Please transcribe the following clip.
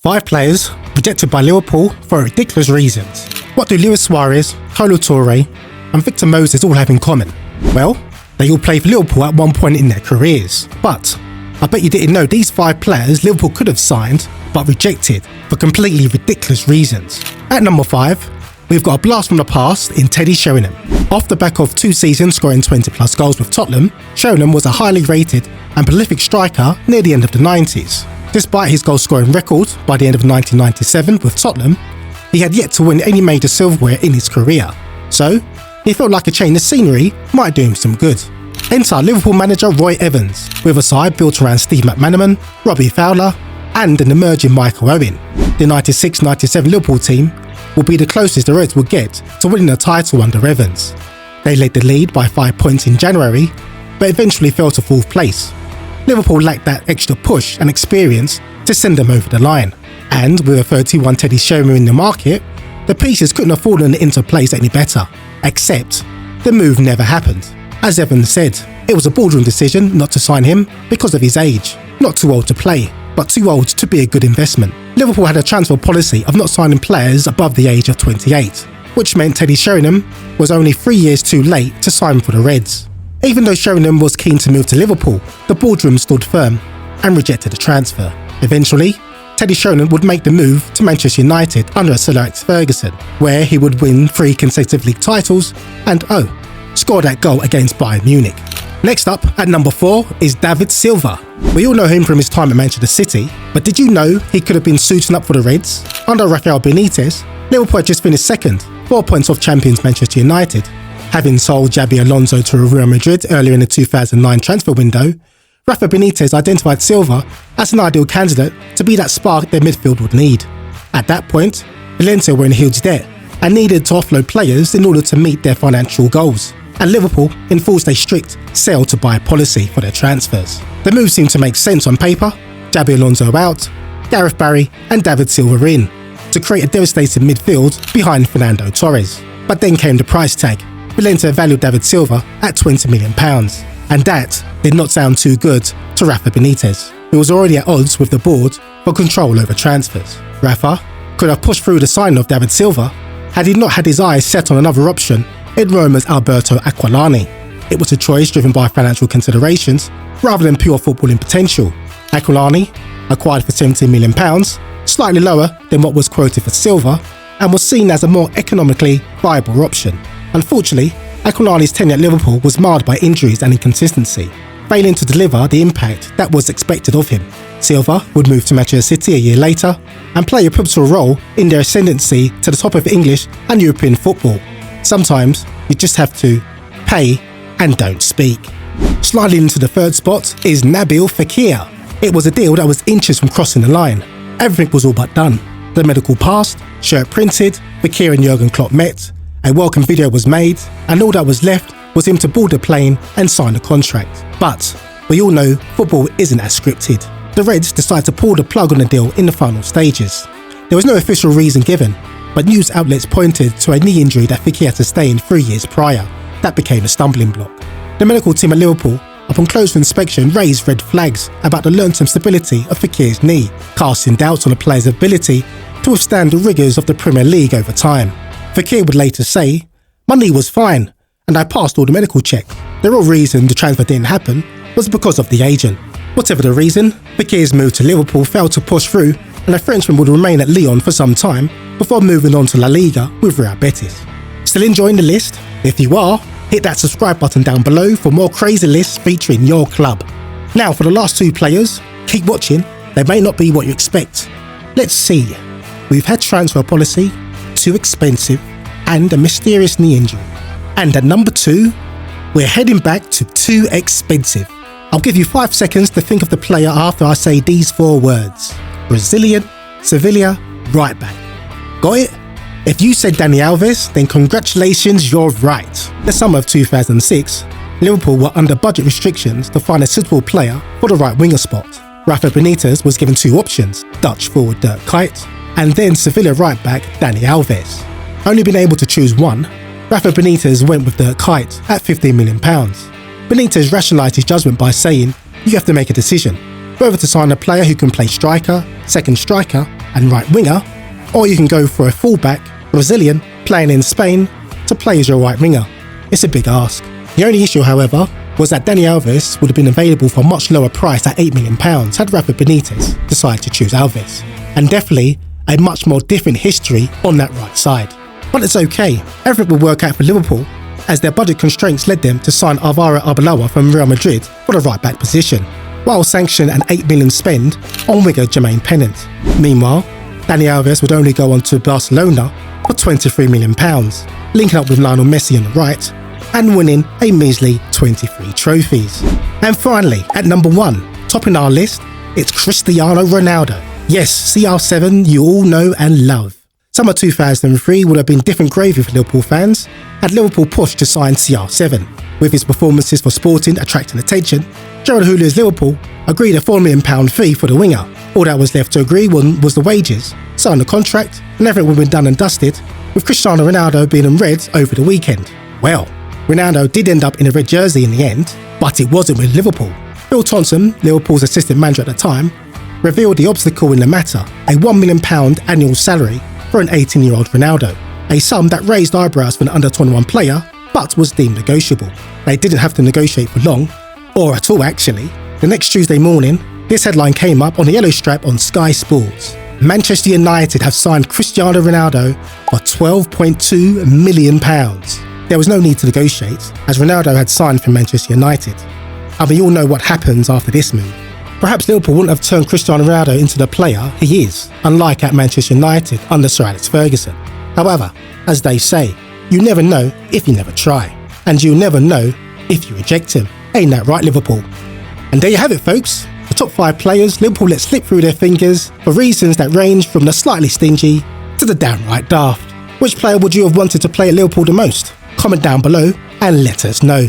5 players rejected by Liverpool for ridiculous reasons. What do Luis Suarez, Kolo Touré and Victor Moses all have in common? Well, they all played for Liverpool at one point in their careers. But I bet you didn't know these 5 players Liverpool could have signed but rejected for completely ridiculous reasons. At number 5, we've got a blast from the past in Teddy Sheringham. Off the back of 2 seasons scoring 20 plus goals with Tottenham, Sheringham was a highly rated and prolific striker near the end of the 90s. Despite his goal scoring record by the end of 1997 with Tottenham, he had yet to win any major silverware in his career, so he felt like a change of scenery might do him some good. Enter Liverpool manager Roy Evans, with a side built around Steve McManaman, Robbie Fowler and an emerging Michael Owen. The 96-97 Liverpool team will be the closest the Reds will get to winning a title under Evans. They led the lead by 5 points in January, but eventually fell to 4th place. Liverpool lacked that extra push and experience to send them over the line, and with a 31 Teddy Sheringham in the market, the pieces couldn't have fallen into place any better, except the move never happened. As Evans said, it was a boardroom decision not to sign him because of his age. Not too old to play, but too old to be a good investment. Liverpool had a transfer policy of not signing players above the age of 28, which meant Teddy Sheringham was only 3 years too late to sign for the Reds. Even though Sheringham was keen to move to Liverpool, the boardroom stood firm and rejected the transfer. Eventually, Teddy Sheringham would make the move to Manchester United under Sir Alex Ferguson, where he would win 3 consecutive league titles and score that goal against Bayern Munich. Next up, at number 4, is David Silva. We all know him from his time at Manchester City, but did you know he could have been suiting up for the Reds? Under Rafael Benitez, Liverpool had just finished second, 4 points off champions Manchester United. Having sold Xabi Alonso to Real Madrid earlier in the 2009 transfer window, Rafa Benitez identified Silva as an ideal candidate to be that spark their midfield would need. At that point, Valencia were in huge debt and needed to offload players in order to meet their financial goals, and Liverpool enforced a strict sell to buy policy for their transfers. The move seemed to make sense on paper. Xabi Alonso out, Gareth Barry and David Silva in, to create a devastating midfield behind Fernando Torres. But then came the price tag. Valencia valued David Silva at £20 million, and that did not sound too good to Rafa Benitez, who was already at odds with the board for control over transfers. Rafa could have pushed through the signing of David Silva had he not had his eyes set on another option in Roma's Alberto Aquilani. It was a choice driven by financial considerations rather than pure footballing potential. Aquilani, acquired for £17 million, slightly lower than what was quoted for Silva, and was seen as a more economically viable option. Unfortunately, Aquilani's tenure at Liverpool was marred by injuries and inconsistency, failing to deliver the impact that was expected of him. Silva would move to Manchester City a year later and play a pivotal role in their ascendancy to the top of English and European football. Sometimes you just have to pay and don't speak. Sliding into the 3rd spot is Nabil Fekir. It was a deal that was inches from crossing the line. Everything was all but done. The medical passed, shirt printed, Fekir and Jurgen Klopp met, a welcome video was made, and all that was left was him to board the plane and sign the contract. But we all know football isn't as scripted. The Reds decided to pull the plug on the deal in the final stages. There was no official reason given, but news outlets pointed to a knee injury that Fekir had sustained 3 years prior. That became a stumbling block. The medical team at Liverpool, upon closer inspection, raised red flags about the long-term stability of Fekir's knee, casting doubts on the player's ability to withstand the rigours of the Premier League over time. Fekir would later say, "My knee was fine, and I passed all the medical checks. The real reason the transfer didn't happen was because of the agent." Whatever the reason, Fekir's move to Liverpool failed to push through, and the Frenchman would remain at Lyon for some time before moving on to La Liga with Real Betis. Still enjoying the list? If you are, hit that subscribe button down below for more crazy lists featuring your club. Now for the last 2 players, keep watching, they may not be what you expect. Let's see. We've had transfer policy, too expensive, and a mysterious knee injury. And at number 2, we're heading back to too expensive. I'll give you 5 seconds to think of the player after I say these 4 words. Brazilian, Sevilla, right back. Got it? If you said Dani Alves, then congratulations, you're right. The summer of 2006, Liverpool were under budget restrictions to find a suitable player for the right winger spot. Rafa Benitez was given 2 options, Dutch forward Dirk Kuyt, and then Sevilla right back Dani Alves. Only being able to choose one, Rafa Benitez went with Dirk Kuyt at £15 million. Benitez rationalised his judgment by saying, "You have to make a decision, whether to sign a player who can play striker, second striker and right winger, or you can go for a fullback, Brazilian, playing in Spain, to play as your right winger. It's a big ask. The only issue, however, was that Dani Alves would have been available for a much lower price at £8 million had Rafa Benitez decided to choose Alves, and definitely a much more different history on that right side. But it's okay, everything will work out for Liverpool, as their budget constraints led them to sign Alvaro Arbeloa from Real Madrid for the right back position, while sanction an £8 million spend on winger Jermaine Pennant. Meanwhile, Dani Alves would only go on to Barcelona for £23 million, linking up with Lionel Messi on the right, and winning a measly 23 trophies. And finally, at number 1, topping our list, it's Cristiano Ronaldo. Yes, CR7 you all know and love. Summer 2003 would have been different gravy for Liverpool fans had Liverpool pushed to sign CR7. With his performances for Sporting attracting attention, Gerard Houlliers Liverpool agreed a £4 million fee for the winger. All that was left to agree on was the wages, sign the contract, and everything would have been done and dusted, with Cristiano Ronaldo being in red over the weekend. Well, Ronaldo did end up in a red jersey in the end, but it wasn't with Liverpool. Bill Thompson, Liverpool's assistant manager at the time, revealed the obstacle in the matter, a £1 million annual salary for an 18-year-old Ronaldo, a sum that raised eyebrows for an under-21 player, but was deemed negotiable. They didn't have to negotiate for long, or at all actually. The next Tuesday morning, this headline came up on the yellow strap on Sky Sports. Manchester United have signed Cristiano Ronaldo for £12.2 million. There was no need to negotiate, as Ronaldo had signed for Manchester United. And we all know what happens after this move. Perhaps Liverpool wouldn't have turned Cristiano Ronaldo into the player he is, unlike at Manchester United under Sir Alex Ferguson. However, as they say, you never know if you never try, and you never know if you reject him. Ain't that right, Liverpool? And there you have it, folks. The top 5 players Liverpool let slip through their fingers for reasons that range from the slightly stingy to the downright daft. Which player would you have wanted to play at Liverpool the most? Comment down below and let us know.